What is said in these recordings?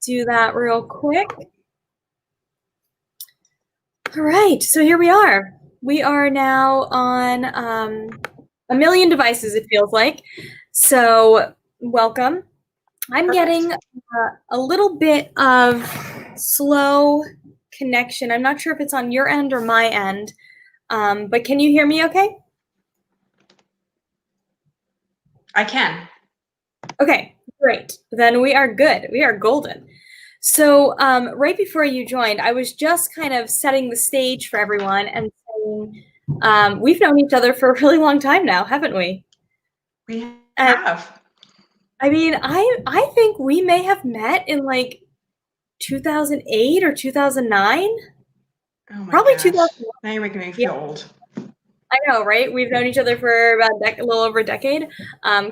do that real quick. All right, so here we are. We are now on a million devices, it feels like. So welcome. I'm Perfect. getting a little bit of slow connection. I'm not sure if it's on your end or my end, but can you hear me okay? I can. Okay, great. Then we are good. We are golden. So right before you joined, I was just kind of setting the stage for everyone and saying we've known each other for a really long time now, haven't we? We have. I mean, I think we may have met in like 2008 or 2009. Oh my Probably gosh. 2009. Now you're making me feel Yeah. old. I know, right? We've known each other for about a little over a decade.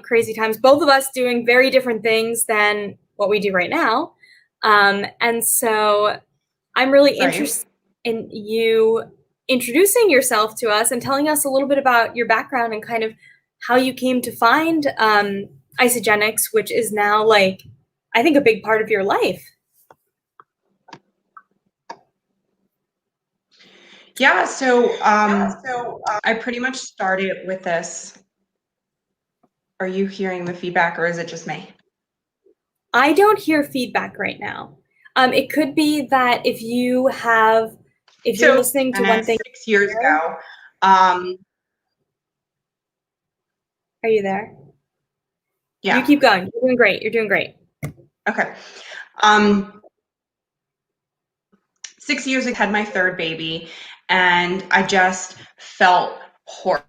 Crazy times. Both of us doing very different things than what we do right now. And so I'm really interested in you introducing yourself to us and telling us a little bit about your background and kind of how you came to find Isagenics, which is now like, I think, a big part of your life. Yeah, so I pretty much started with this. Are you hearing the feedback or is it just me? I don't hear feedback right now. It could be that if you're listening to one thing 6 years ago. Are you there? Yeah. You keep going. You're doing great. You're doing great. Okay. 6 years ago, I had my third baby, and I just felt horrible.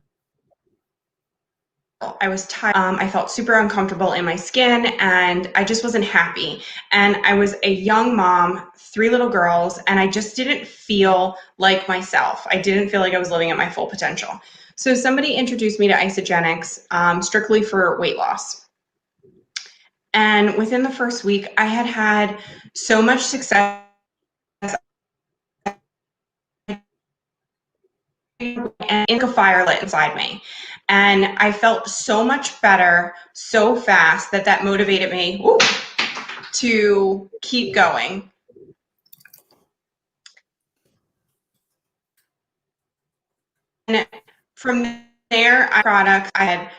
I was tired. I felt super uncomfortable in my skin, and I just wasn't happy. And I was a young mom, 3 little girls, and I just didn't feel like myself. I didn't feel like I was living at my full potential. So somebody introduced me to Isagenics strictly for weight loss. And within the first week, I had so much success. And a fire lit inside me. And I felt so much better so fast that motivated me to keep going. And from there, I had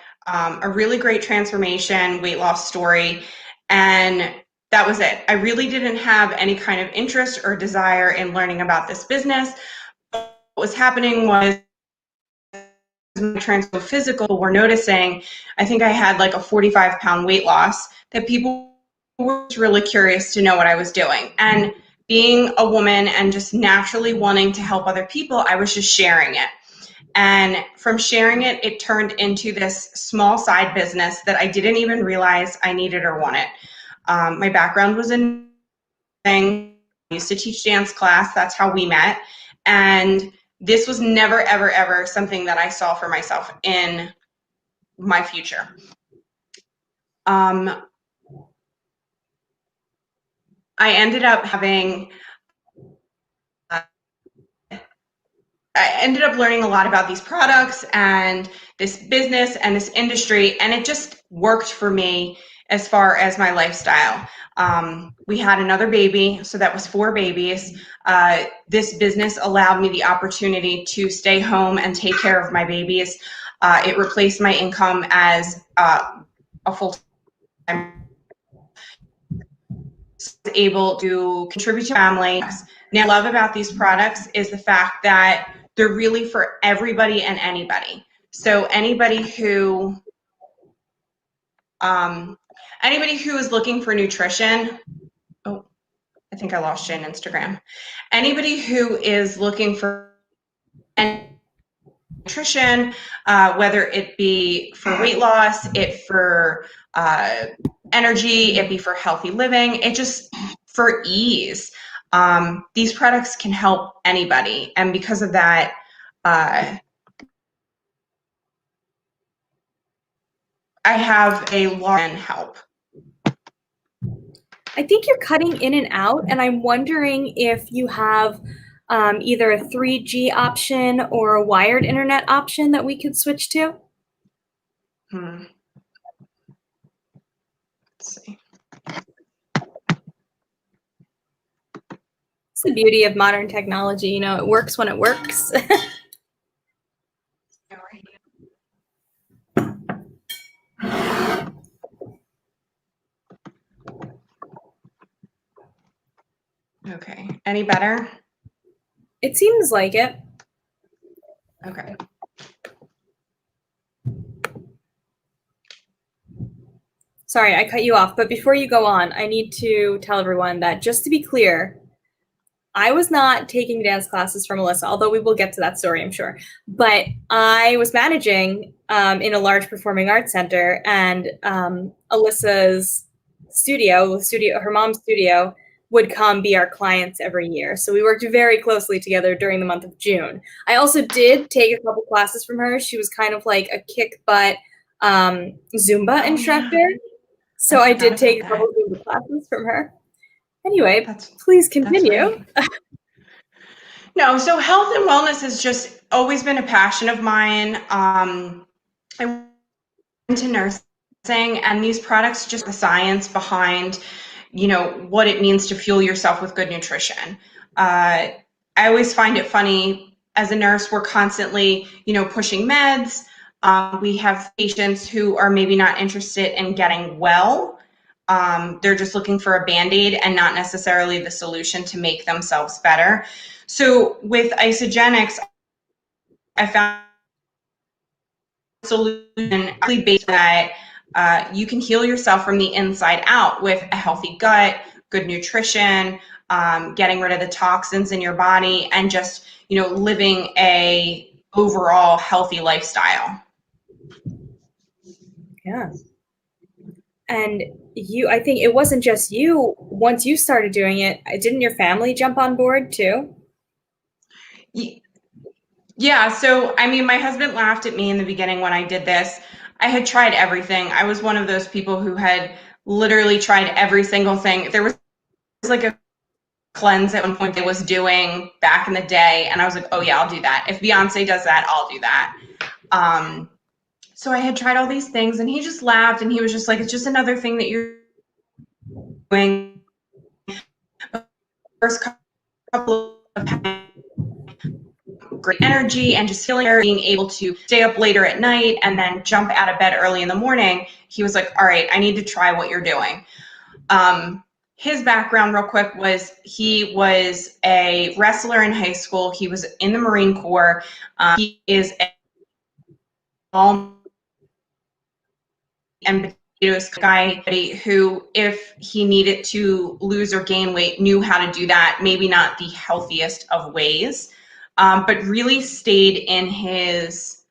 a really great transformation, weight loss story, and that was it. I really didn't have any kind of interest or desire in learning about this business. What was happening was my physical were noticing, I think I had like a 45-pound weight loss, that people were really curious to know what I was doing. And being a woman and just naturally wanting to help other people, I was just sharing it. And from sharing it, it turned into this small side business that I didn't even realize I needed or wanted. My background was in I used to teach dance class. That's how we met. And this was never, ever, ever something that I saw for myself in my future. I ended up learning a lot about these products and this business and this industry, and it just worked for me as far as my lifestyle. We had another baby, so that was 4 babies. This business allowed me the opportunity to stay home and take care of my babies. It replaced my income as a full-time, able to contribute to family. Now, what I love about these products is the fact that they're really for everybody and anybody. So anybody who is looking for nutrition, oh, I think I lost you on Instagram. Anybody who is looking for nutrition, whether it be for weight loss, it for energy, it be for healthy living, it just for ease. These products can help anybody, and because of that, I have a lot of help. I think you're cutting in and out, and I'm wondering if you have either a 3G option or a wired internet option that we could switch to. Let's see. It's the beauty of modern technology. You know, it works when it works. Okay. Any better? It seems like it. Okay. Sorry, I cut you off, but before you go on, I need to tell everyone that, just to be clear, I was not taking dance classes from Alyssa, although we will get to that story, I'm sure. But I was managing in a large performing arts center, and Alyssa's studio, her mom's studio, would come be our clients every year. So we worked very closely together during the month of June. I also did take a couple classes from her. She was kind of like a kick butt Zumba instructor. Yeah. So I did take a couple Zumba classes from her. Anyway, please continue. No, so health and wellness has just always been a passion of mine. I went into nursing, and these products, just the science behind, what it means to fuel yourself with good nutrition. I always find it funny, as a nurse, we're constantly, pushing meds. We have patients who are maybe not interested in getting well. They're just looking for a Band-Aid and not necessarily the solution to make themselves better. So with Isagenics, I found a solution based that you can heal yourself from the inside out with a healthy gut, good nutrition, getting rid of the toxins in your body, and just living a overall healthy lifestyle. Yeah. And I think it wasn't just you. Once you started doing it, didn't your family jump on board too? Yeah, so I mean, my husband laughed at me in the beginning when I did this. I had tried everything. I was one of those people who had literally tried every single thing. There was like a cleanse at one point they was doing back in the day, and I was like, oh yeah, I'll do that. If Beyonce does that, I'll do that. So I had tried all these things, and he just laughed, and he was just like, it's just another thing that you're doing. First couple of great energy and just feeling being able to stay up later at night and then jump out of bed early in the morning. He was like, all right, I need to try what you're doing. His background real quick was he was a wrestler in high school. He was in the Marine Corps. He is a and potatoes guy who, if he needed to lose or gain weight, knew how to do that. Maybe not the healthiest of ways, but really stayed in his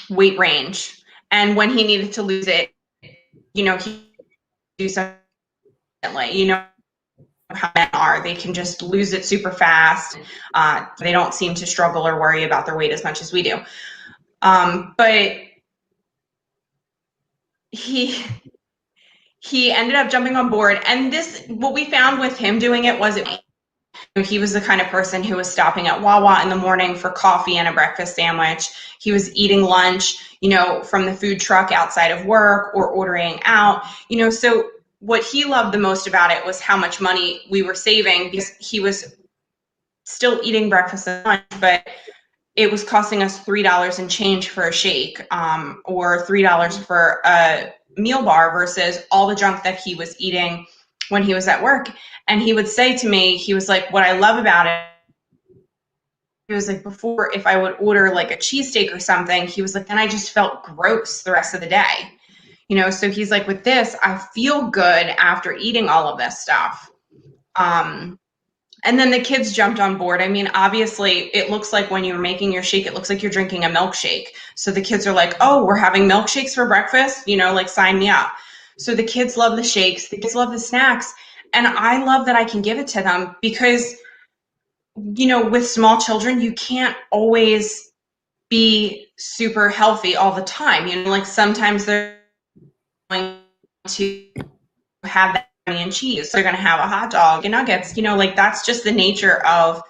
weight range. And when he needed to lose it, he do something. How men are, they can just lose it super fast. They don't seem to struggle or worry about their weight as much as we do. But he ended up jumping on board, and what we found with him doing it was he was the kind of person who was stopping at Wawa in the morning for coffee and a breakfast sandwich. He was eating lunch, from the food truck outside of work, or ordering out, so what he loved the most about it was how much money we were saving, because he was still eating breakfast and lunch, but it was costing us $3 and change for a shake, or $3 for a meal bar, versus all the junk that he was eating when he was at work. And he would say to me, he was like, what I love about it, he was like, before, if I would order like a cheesesteak or something, he was like, then I just felt gross the rest of the day. So he's like, with this, I feel good after eating all of this stuff. And then the kids jumped on board. I mean, obviously, it looks like when you're making your shake, it looks like you're drinking a milkshake. So the kids are like, oh, we're having milkshakes for breakfast? Like, sign me up. So the kids love the shakes. The kids love the snacks. And I love that I can give it to them, because, with small children, you can't always be super healthy all the time. Like, sometimes they're going to have that and cheese. They're going to have a hot dog and nuggets, like, that's just the nature of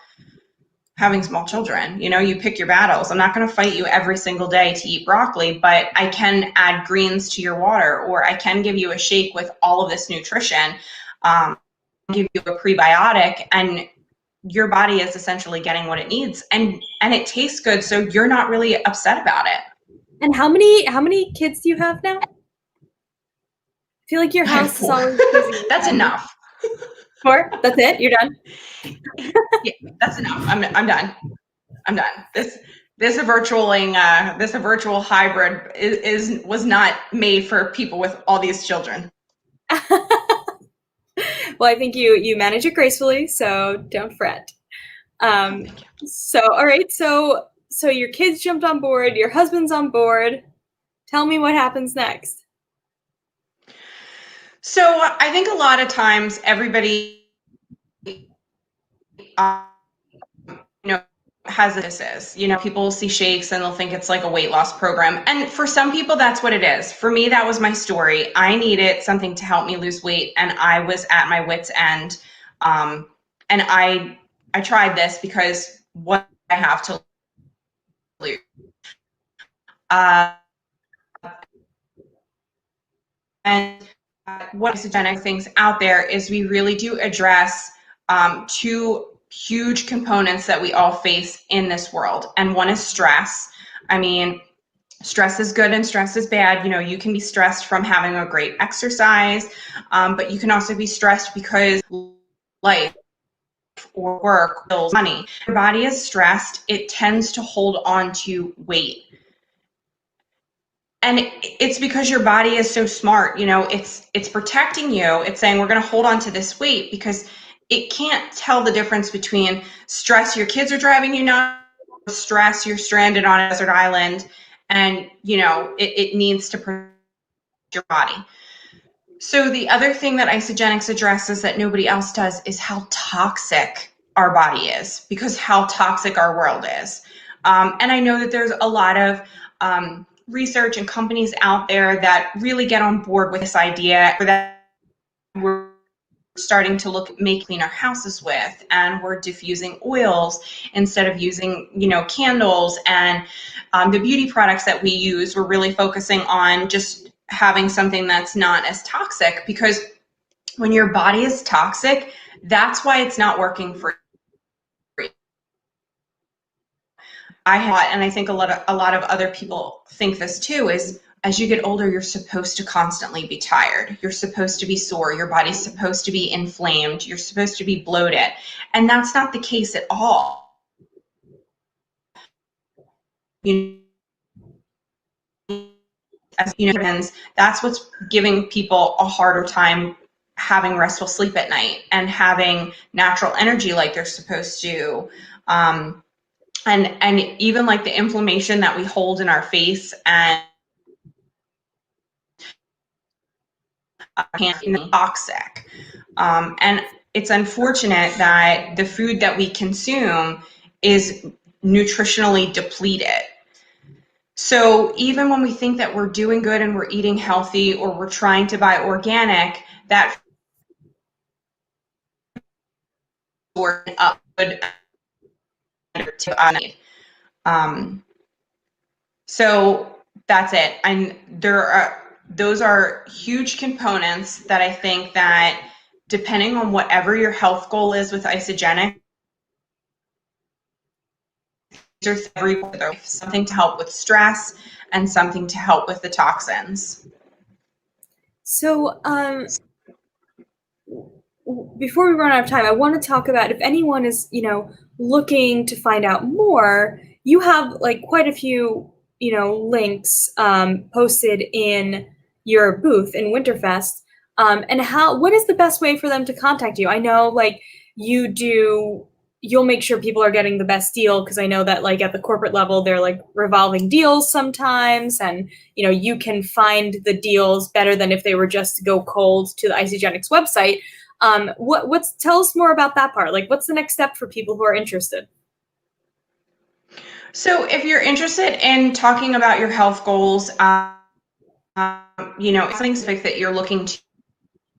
having small children. You pick your battles. I'm not going to fight you every single day to eat broccoli, but I can add greens to your water, or I can give you a shake with all of this nutrition. give you a prebiotic, and your body is essentially getting what it needs, and it tastes good, so you're not really upset about it. And how many kids do you have now? I feel like your I have house is 4. always busy. That's enough. 4? That's it? You're done? Yeah, that's enough. I'm done. I'm done. This a virtual hybrid was not made for people with all these children. Well, I think you manage it gracefully, so don't fret. Oh, Um, thank you. so all right, so your kids jumped on board, your husband's on board. Tell me what happens next. So I think a lot of times everybody, um, you know, has this is, people see shakes and they'll think it's like a weight loss program. And for some people, that's what it is. For me, that was my story. I needed something to help me lose weight, and I was at my wit's end. And I tried this because what I have to lose. Uh, and what Isagenic things out there is we really do address two huge components that we all face in this world. And one is stress. I mean, stress is good and stress is bad. You can be stressed from having a great exercise, but you can also be stressed because life or work, bills, money. Your body is stressed. It tends to hold on to weight. And it's because your body is so smart. It's protecting you. It's saying we're going to hold on to this weight because it can't tell the difference between stress your kids are driving you nuts, stress you're stranded on a desert island, and it needs to protect your body. So the other thing that Isagenics addresses that nobody else does is how toxic our body is, because how toxic our world is. And I know that there's a lot of research and companies out there that really get on board with this idea that we're starting to make clean our houses with, and we're diffusing oils instead of using candles, and the beauty products that we use, we're really focusing on just having something that's not as toxic, because when your body is toxic, that's why it's not working for you. And I think a lot of other people think this too, is as you get older, you're supposed to constantly be tired. You're supposed to be sore. Your body's supposed to be inflamed. You're supposed to be bloated. And that's not the case at all. That's what's giving people a harder time having restful sleep at night and having natural energy like they're supposed to. And even like the inflammation that we hold in our face and toxic. And it's unfortunate that the food that we consume is nutritionally depleted. So even when we think that we're doing good and we're eating healthy or we're trying to buy organic, that food up good to need. So that's it. And those are huge components that I think that depending on whatever your health goal is with Isagenic, there's something to help with stress and something to help with the toxins. So, before we run out of time, I want to talk about if anyone is, looking to find out more, you have like quite a few, links posted in your booth in WinterFest. And what is the best way for them to contact you? I know like you'll make sure people are getting the best deal, because I know that like at the corporate level, they're like revolving deals sometimes, and you can find the deals better than if they were just to go cold to the Isagenics website. Tell us more about that part. Like, what's the next step for people who are interested? So if you're interested in talking about your health goals, something specific that you're looking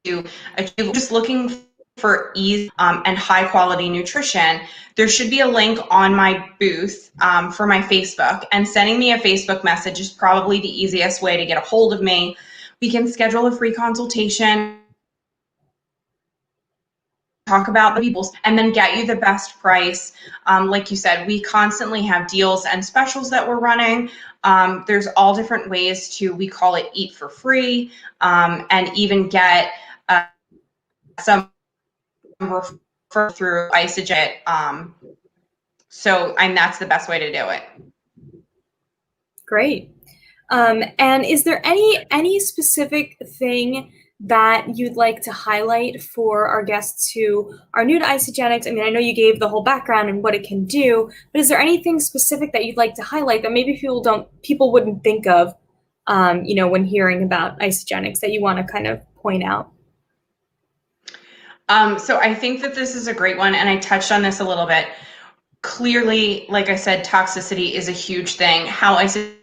to achieve, just looking for ease and high quality nutrition, there should be a link on my booth for my Facebook, and sending me a Facebook message is probably the easiest way to get a hold of me. We can schedule a free consultation. talk about the people's, and then get you the best price. Like you said, we constantly have deals and specials that we're running. There's all different ways to, we call it eat for free, and even get some refer through Isagenic. And that's the best way to do it. Great. And is there any specific thing that you'd like to highlight for our guests who are new to Isagenics? I mean, I know you gave the whole background and what it can do, but is there anything specific that you'd like to highlight that maybe people wouldn't think of, when hearing about Isagenics, that you want to kind of point out? So I think that this is a great one, and I touched on this a little bit. Clearly, like I said, toxicity is a huge thing. How Isagenics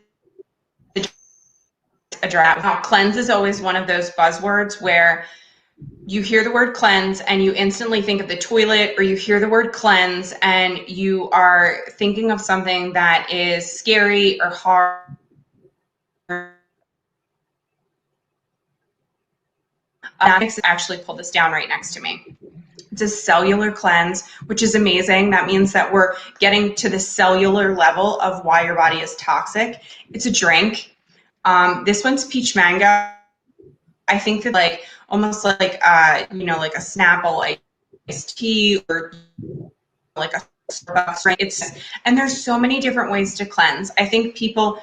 address. Now, cleanse is always one of those buzzwords where you hear the word cleanse and you instantly think of the toilet, or you hear the word cleanse and you are thinking of something that is scary or hard. Actually pull this down right next to me. It's a cellular cleanse, which is amazing. That means that we're getting to the cellular level of why your body is toxic. It's a drink. This one's peach mango. I think that almost like like a Snapple iced tea, or like a Starbucks drink. And there's so many different ways to cleanse. I think people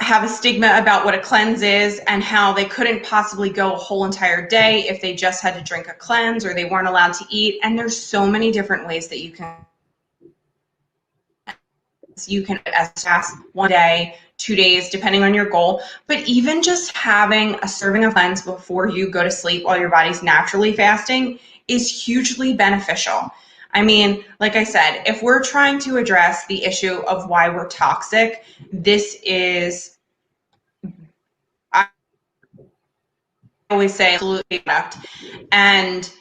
have a stigma about what a cleanse is and how they couldn't possibly go a whole entire day if they just had to drink a cleanse, or they weren't allowed to eat. And there's so many different ways that you can as fast 1 day, 2 days, depending on your goal. But even just having a serving of cleanse before you go to sleep while your body's naturally fasting is hugely beneficial. I mean, like I said, if we're trying to address the issue of why we're toxic, this is, I always say, absolutely product. And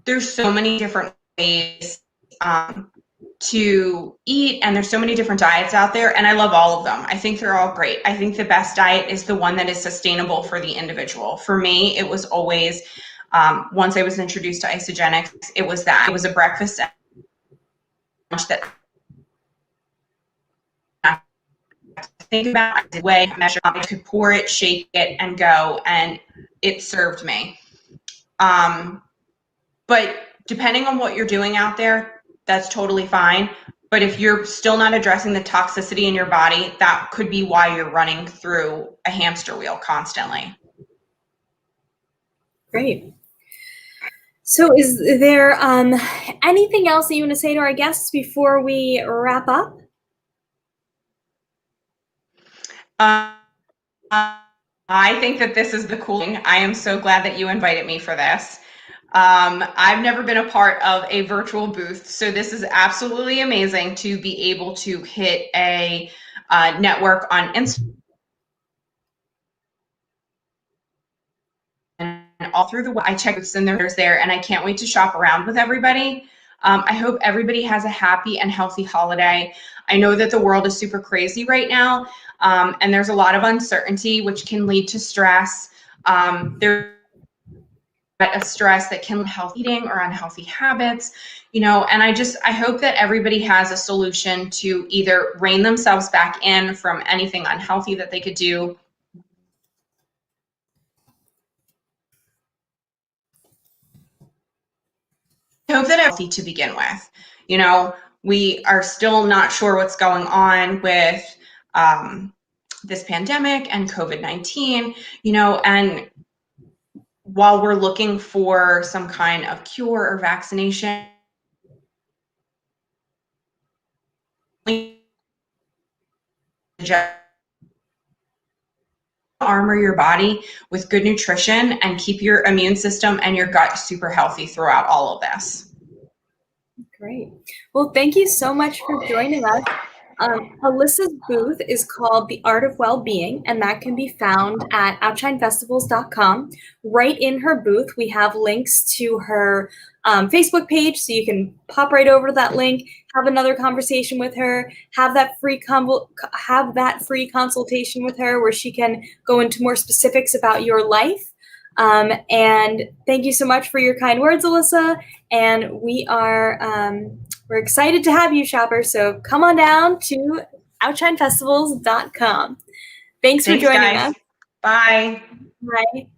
there's so many different ways to eat, and there's so many different diets out there, and I love all of them. I think they're all great. I think the best diet is the one that is sustainable for the individual. For me, it was always, once I was introduced to Isagenics, it was a breakfast and lunch that I think about the way I measure. I could pour it, shake it, and go, and it served me. But depending on what you're doing out there, that's totally fine. But if you're still not addressing the toxicity in your body, that could be why you're running through a hamster wheel constantly. Great. So is there anything else that you want to say to our guests before we wrap up? I think that this is the cool thing. I am so glad that you invited me for this. I've never been a part of a virtual booth, so this is absolutely amazing to be able to hit a network on Instagram and all through the. I check booths and there's there, and I can't wait to shop around with everybody. I hope everybody has a happy and healthy holiday. I know that the world is super crazy right now, and there's a lot of uncertainty, which can lead to stress. There's a stress that can lead to healthy eating or unhealthy habits, and I hope that everybody has a solution to either rein themselves back in from anything unhealthy that they could do. I hope that it's healthy to begin with. We are still not sure what's going on with this pandemic and COVID-19, and while we're looking for some kind of cure or vaccination, armor your body with good nutrition and keep your immune system and your gut super healthy throughout all of this. Great. Well, thank you so much for joining us. Alyssa's booth is called The Art of Wellbeing, and that can be found at outshinefestivals.com. Right in her booth, we have links to her Facebook page, so you can pop right over to that link, have another conversation with her, have that free consultation with her where she can go into more specifics about your life. And thank you so much for your kind words, Alyssa. And we're excited to have you, shoppers. So come on down to outshinefestivals.com. Thanks for joining guys. us. Bye. Bye.